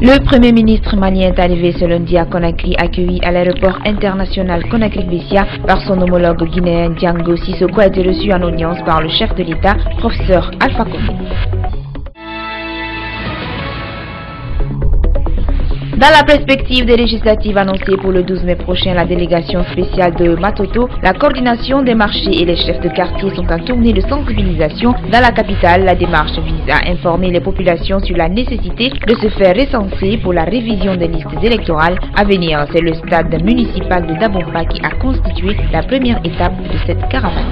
Le Premier ministre malien est arrivé ce lundi à Conakry, accueilli à l'aéroport international Conakry-Bessia par son homologue guinéen Diango Sissoko, a été reçu en audience par le chef de l'État, professeur Alpha Condé. Dans la perspective des législatives annoncées pour le 12 mai prochain, la délégation spéciale de Matoto, la coordination des marchés et les chefs de quartier sont en tournée de sensibilisation dans la capitale. La démarche vise à informer les populations sur la nécessité de se faire recenser pour la révision des listes électorales à venir. C'est le stade municipal de Dabomba qui a constitué la première étape de cette caravane.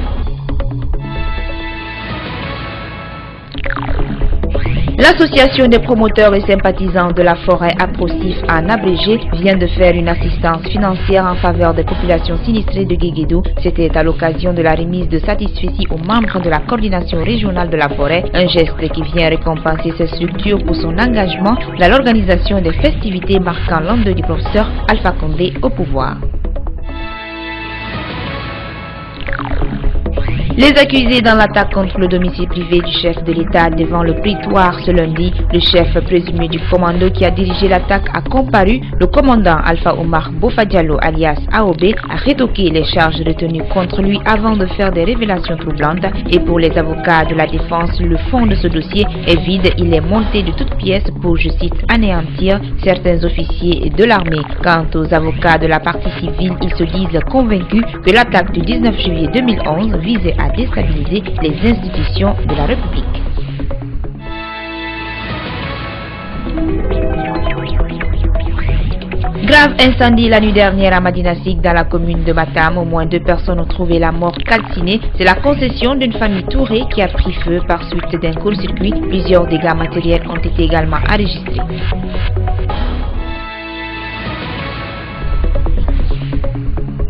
L'association des promoteurs et sympathisants de la forêt Aprocif en abrégé vient de faire une assistance financière en faveur des populations sinistrées de Guéguédou. C'était à l'occasion de la remise de satisfecit aux membres de la coordination régionale de la forêt, un geste qui vient récompenser cette structure pour son engagement dans l'organisation des festivités marquant l'entrée du professeur Alpha Condé au pouvoir. Les accusés dans l'attaque contre le domicile privé du chef de l'État devant le prétoire ce lundi, le chef présumé du commando qui a dirigé l'attaque a comparu. Le commandant Alpha Omar Bofadialo alias AOB a rétoqué les charges retenues contre lui avant de faire des révélations troublantes. Et pour les avocats de la défense, le fond de ce dossier est vide. Il est monté de toutes pièces pour, je cite, anéantir certains officiers de l'armée. Quant aux avocats de la partie civile, ils se disent convaincus que l'attaque du 19 juillet 2011 visait à déstabiliser les institutions de la République. Grave incendie la nuit dernière à Madinasik dans la commune de Matam. Au moins 2 personnes ont trouvé la mort calcinée. C'est la concession d'une famille Touré qui a pris feu par suite d'un court-circuit. Plusieurs dégâts matériels ont été également enregistrés.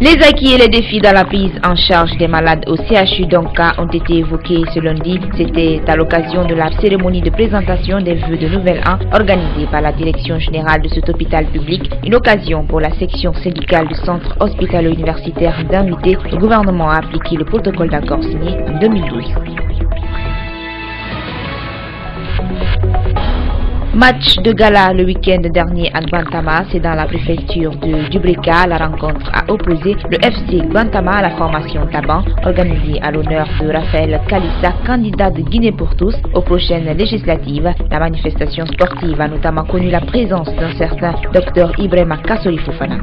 Les acquis et les défis dans la prise en charge des malades au CHU d'Onka ont été évoqués ce lundi. C'était à l'occasion de la cérémonie de présentation des vœux de Nouvel An organisée par la direction générale de cet hôpital public. Une occasion pour la section syndicale du centre hospitalo-universitaire d'inviter le gouvernement à appliquer le protocole d'accord signé en 2012. Match de gala le week-end dernier à Gbantama, c'est dans la préfecture de Dubrika. La rencontre a opposé le FC Gbantama à la formation Taban, organisée à l'honneur de Raphaël Kalissa, candidat de Guinée pour tous aux prochaines législatives. La manifestation sportive a notamment connu la présence d'un certain Dr Ibrahima Kassori Fofana.